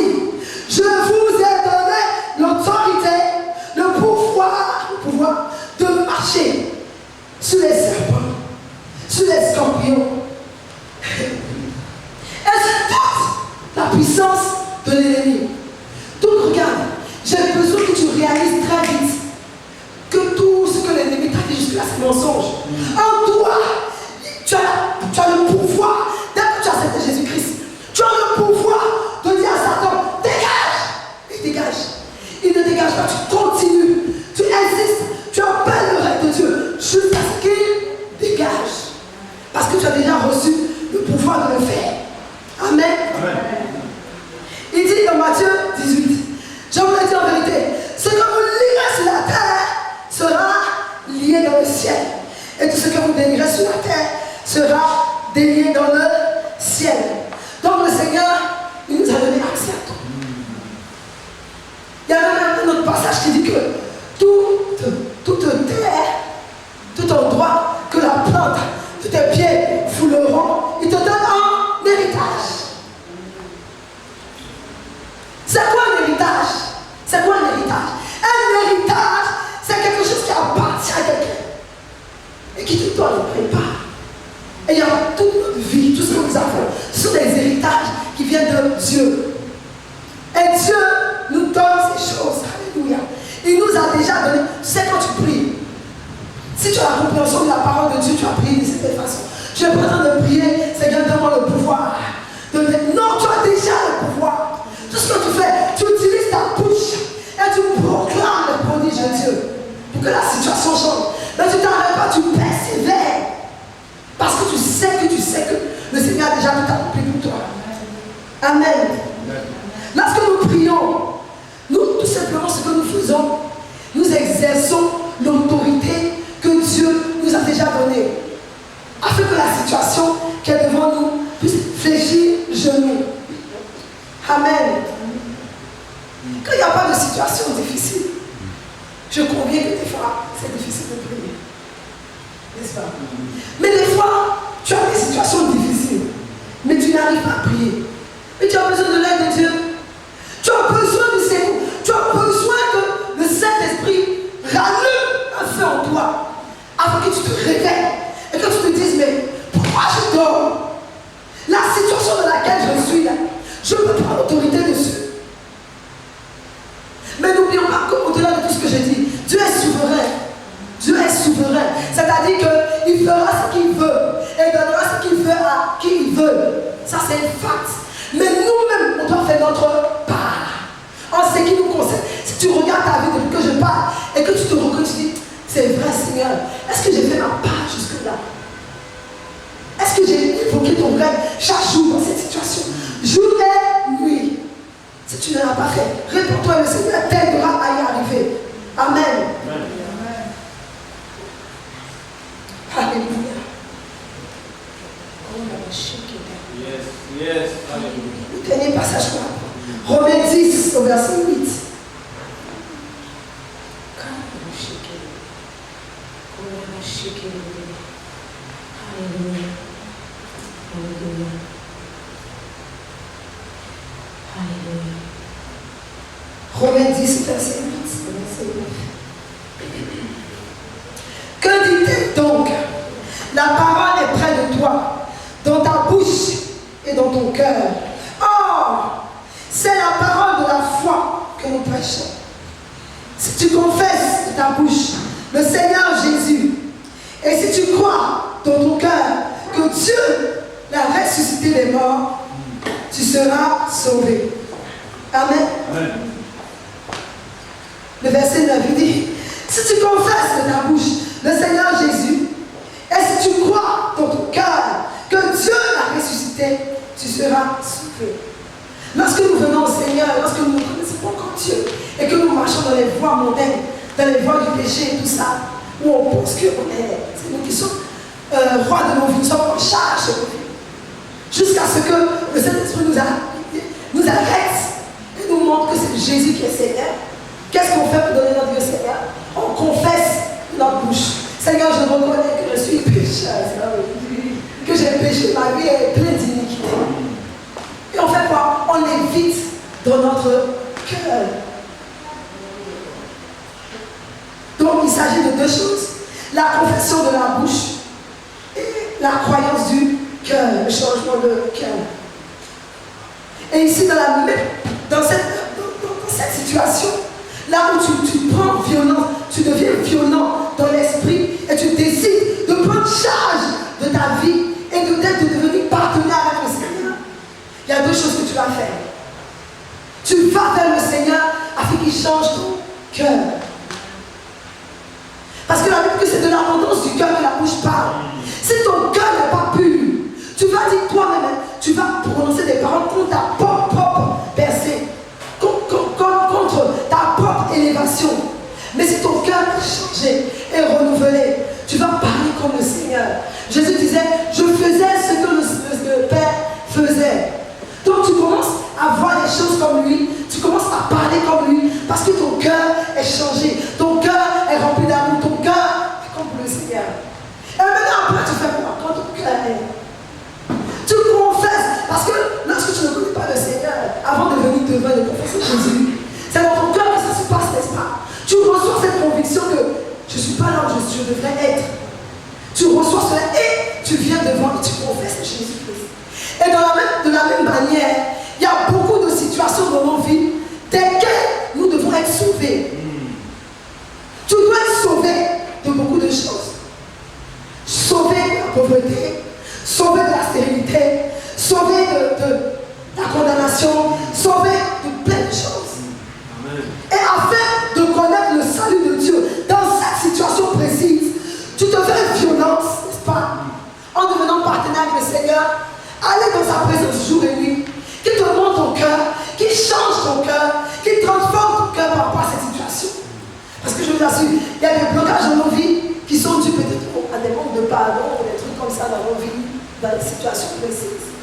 je vous ai donné l'autorité, le pouvoir de marcher sur les serpents, sur les scorpions. Et c'est toute la puissance de l'ennemi. Donc regarde, j'ai besoin que tu réalises très vite que tout ce que l'ennemi t'a dit jusque-là, c'est mensonge. En toi, tu as le pouvoir, dès que tu as accepté Jésus-Christ, tu as le pouvoir de dire à Satan, dégage! Il dégage. Il ne dégage pas, tu continues, tu insistes, tu appelles le règne de Dieu jusqu'à ce qu'il dégage. Parce que tu as déjà reçu le pouvoir de le faire. Amen. Amen. Il dit dans Matthieu 18, je vous le dis en vérité, ce que vous lirez sur la terre sera lié dans le ciel. Et tout ce que vous délirez sur la terre sera délié dans le ciel. Donc le Seigneur, il nous a donné accès à tout. Il y a même un autre passage qui dit que toute terre, tout endroit que la plante de tes pieds fouleront, il te donne un héritage. C'est quoi un héritage? C'est quoi un héritage? Un héritage, c'est quelque chose qui appartient à quelqu'un et qui te donne le prépare. Et il y a toute notre vie, tout ce que nous avons, ce sont des héritages qui viennent de Dieu. Et Dieu nous donne ces choses. Alléluia. Il nous a déjà donné. Tu sais, quand tu pries, si tu as la compréhension de la parole de Dieu, tu as prié de cette façon. Tu es pas en train de prier, Seigneur, donne-moi le pouvoir. Non, tu as déjà le pouvoir. Tout ce que tu fais, tu utilises tu proclames le prodige de Dieu pour que la situation change. Mais tu t'arrêtes pas, tu persévères. Parce que tu sais que le Seigneur a déjà tout accompli pour toi. Amen. Lorsque nous prions, nous, tout simplement, ce que nous faisons, nous exerçons l'autorité que Dieu nous a déjà donnée. Afin que la situation qui est devant nous puisse fléchir genoux. Amen. Quand il n'y a pas de situation difficile, je conviens que des fois, c'est difficile de prier. N'est-ce pas? Mais des fois, tu as des situations difficiles, mais tu n'arrives pas à prier. Mais tu as besoin de l'aide de Dieu. Tu as besoin de ses mots. Tu as besoin que le Saint-Esprit rallume un feu en toi, afin que tu te réveilles et que tu te dises, mais pourquoi je dors? La situation dans laquelle je suis là, je peux prendre l'autorité dessus. Mais n'oublions pas qu'au-delà de tout ce que j'ai dit, Dieu est souverain. Dieu est souverain. C'est-à-dire qu'il fera ce qu'il veut et donnera ce qu'il veut à qui il veut. Ça, c'est un fact. Mais nous-mêmes, on doit faire notre part en ce qui nous concerne. Si tu regardes ta vie depuis que je parle et que tu te reconnais, tu dis, c'est vrai, Seigneur, est-ce que j'ai fait ma part jusque-là? Est-ce que j'ai évoqué ton rêve chaque jour dans cette situation? Jour et nuit. Si tu ne l'as pas fait, réponds-toi, le Seigneur t'aidera à y arriver. Amen. Amen. Alléluia. Yes, yes, alléluia. Le dernier passage là. Romains 10 au verset 8. Alléluia. Alléluia. Alléluia. Romains 10, verset 8. Que dit-elle donc? La parole est près de toi, dans ta bouche et dans ton cœur. Or, c'est la parole de la foi que nous prêchons. Si tu confesses de ta bouche le Seigneur Jésus, et si tu crois dans ton cœur que Dieu l'a ressuscité des morts, tu seras sauvé. Amen. Amen. Le verset 9 dit, si tu confesses de ta bouche le Seigneur Jésus, et si tu crois dans ton cœur que Dieu l'a ressuscité, tu seras sauvé. Lorsque nous venons au Seigneur, lorsque nous ne connaissons pas encore Dieu, et que nous marchons dans les voies mondaines, dans les voies du péché et tout ça, où on pense que c'est nous qui sommes rois de nos vies, nous sommes en charge de nos vies. Jusqu'à ce que le Saint-Esprit nous arrête et nous montre que c'est Jésus qui est Seigneur. Qu'est-ce qu'on fait pour donner notre vie au Seigneur? On confesse notre bouche. Seigneur, je reconnais que je suis pécheur, que j'ai péché, ma vie est pleine d'iniquité. Et on fait quoi? On l'évite dans notre cœur. Donc il s'agit de deux choses. La confession de la bouche et la croyance du cœur, le changement de cœur. Et ici, dans cette situation, là où tu prends violence, tu deviens violent dans l'esprit et tu décides de prendre charge de ta vie et de devenir partenaire avec le Seigneur. Il y a deux choses que tu vas faire. Tu vas vers le Seigneur afin qu'il change ton cœur. Parce que la Bible dit que c'est de l'abondance du cœur que la bouche parle. Si ton cœur n'est pas pur, tu vas dire toi-même, tu vas prononcer des paroles contre ta propre percée, contre ta propre élévation. Mais si ton cœur est changé et renouvelé, tu vas parler comme le Seigneur. Jésus disait, je faisais ce que le Père faisait. Donc tu commences à voir les choses comme lui, tu commences à parler comme lui, parce que ton cœur est changé, ton cœur est rempli d'amour, ton cœur est comme le Seigneur. Et maintenant après tu fais quoi quand ton cœur est? Tu confesses, parce que lorsque tu ne connais pas le Seigneur, avant de venir devant et de confesser Jésus, c'est dans ton cœur que ça se passe, n'est-ce pas? Tu reçois cette conviction que je ne suis pas là où je devrais être. Tu reçois cela et tu viens devant et tu confesses Jésus-Christ. Et de la même manière, il y a beaucoup de situations dans nos vies desquelles nous devons être sauvés. Tu dois être sauvé de beaucoup de choses. Sauvé de la pauvreté, sauvé de la stérilité, sauvé de la condamnation, sauvé de plein de choses. Amen. Et afin le Seigneur, aller dans sa présence jour et nuit, qui te montre ton cœur, qui change ton cœur, qui transforme ton cœur par rapport à cette situation. Parce que je vous assure, il y a des blocages dans nos vies qui sont dus peut-être à des manques de pardon, ou des trucs comme ça dans nos vies, dans des situations précises.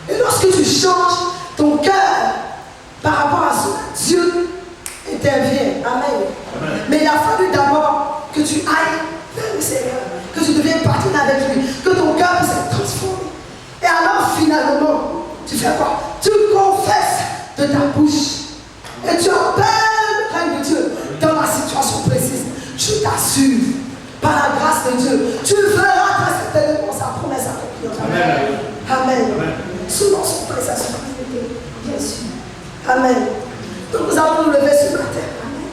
Et lorsque tu changes ton cœur par rapport à cela, Dieu intervient. Amen. Amen. Mais il a fallu d'abord que tu ailles vers le Seigneur, que tu deviennes partenaire avec lui, que ton cœur puisse être transformé. Et alors finalement, tu fais quoi? Tu confesses de ta bouche et tu appelles le règne de Dieu dans la situation précise. Je t'assure, par la grâce de Dieu, tu verras très certainement sa promesse accomplie. Amen. Amen. Amen. Souvent son présence sa suffisité, bien sûr. Amen. Donc nous allons nous lever ce matin. Amen.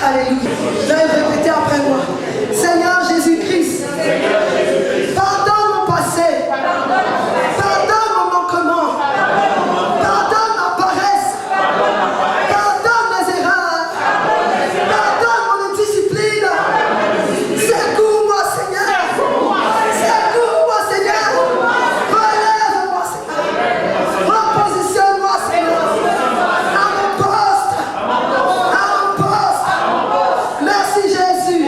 Alléluia. Je vais répéter après moi. Seigneur Jésus-Christ, pardonne mon passé, pardonne mon manquement, pardonne ma paresse, pardonne mes erreurs, pardonne mon indiscipline. Secours-moi, Seigneur. Secours-moi, Seigneur. Relève-moi, Seigneur. Repositionne-moi, Seigneur. À mon poste. À mon poste. Merci, Jésus.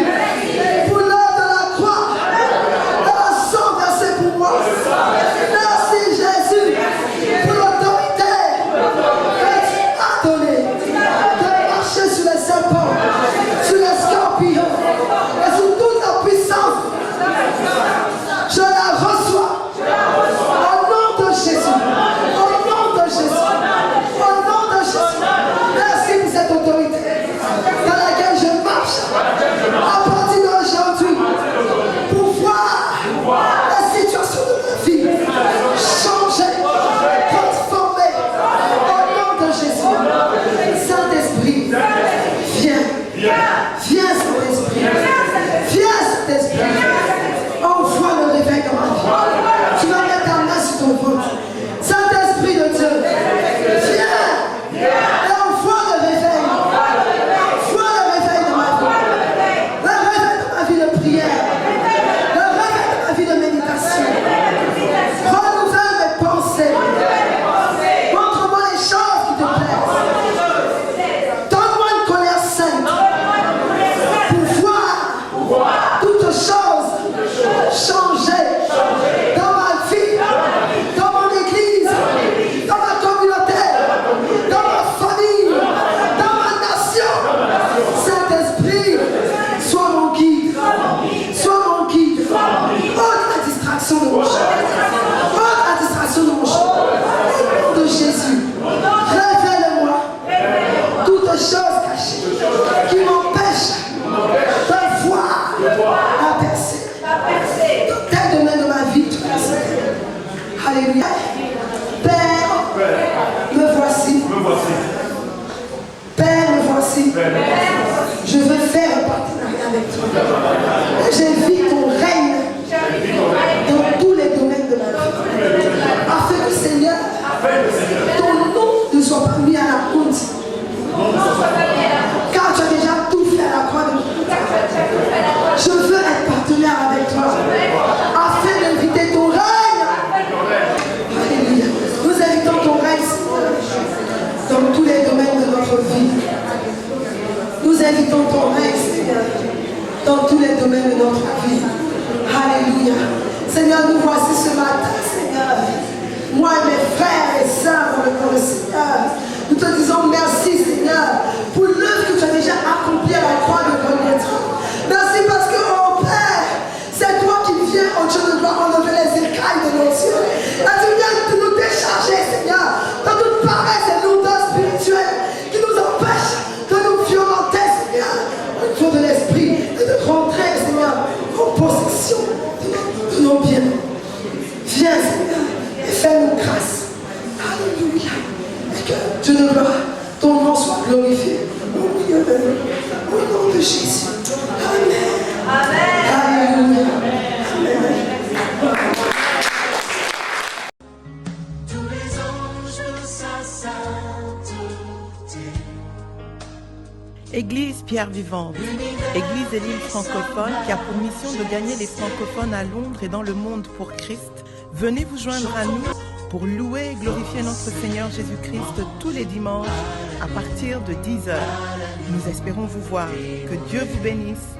Pour l'heure de la croix. Le sang versé pour moi. Merci, Jésus. Pour l'autorité que tu as donnée de marcher sur les serpents, sur les scorpions et sur toute la puissance. Je la reçois. Au nom de Jésus. Au nom de Jésus. Au nom de Jésus. Merci pour cette autorité dans laquelle je marche à partir d'aujourd'hui pour voir la situation de ma vie changer, transformer au nom de Jésus. Saint-Esprit, viens. Viens, Saint-Esprit. Viens, Saint-Esprit. Envoie le réveil dans ma vie. Tu vas mettre ta main sur ton ventre. Saint-Esprit de Dieu, viens et envoie le réveil. Envoie le réveil dans ma vie. Le réveil dans ma vie de prière. Le réveil dans ma vie de méditation. Renouvelle mes pensées. Montre-moi les choses qui te plaisent. Donne-moi une colère sainte pour voir toutes choses changer dans ma vie, dans mon église, dans ma communauté, dans ma famille, dans ma nation. Saint-Esprit, sois mon guide. Sois mon guide. Ôte la distraction de mon chemin. Ôte la distraction de mon chemin. Au nom de Jésus, révèle-moi toutes choses cachées qui m'empêchent de voir la percée. Dans tel domaine de ma vie, tu le sais. Alléluia. Père, me voici. Père, me voici. Je veux faire un partenariat avec toi. J'invite ton règne dans tous les domaines de ma vie. Afin que, Seigneur, ton nom ne soit pas mis à la honte. Car tu as déjà tout fait à la croix de mon côté. Je veux être partenaire avec toi afin d'inviter ton règne. Alléluia. Nous invitons ton règne, Seigneur, dans tous les domaines de notre vie. Nous invitons ton règne, Seigneur, dans tous les domaines de notre vie. Alléluia. Seigneur, nous voici ce matin, Seigneur. Moi et mes frères et sœurs dans le nom du Seigneur, nous te disons merci, Seigneur, pour l'œuvre que tu as déjà accomplie à la croix de Golgotha. Merci parce que, oh Père, c'est toi qui viens, oh Dieu de gloire, enlever les écailles de nos yeux. Et tu viens de nous décharger, Seigneur, dans toute paresse et lourdeur spirituelle qui nous empêche de nous violenter, Seigneur, au niveau de l'esprit et de rentrer, Seigneur, en possession de nos biens. Viens, Seigneur, et fais-nous grâce. Alléluia. Et que Dieu de gloire, ton nom soit glorifié au milieu de nous. Au nom de Jésus. Amen. Amen. Alléluia. Amen. Tous les anges de sa sainteté. Église Pierre Vivante, Église et l'île francophone qui a pour mission de gagner les francophones à Londres et dans le monde pour Christ, Venez vous joindre à nous pour louer et glorifier notre Seigneur Jésus-Christ tous les dimanches à partir de 10h. Nous espérons vous voir. Que Dieu vous bénisse.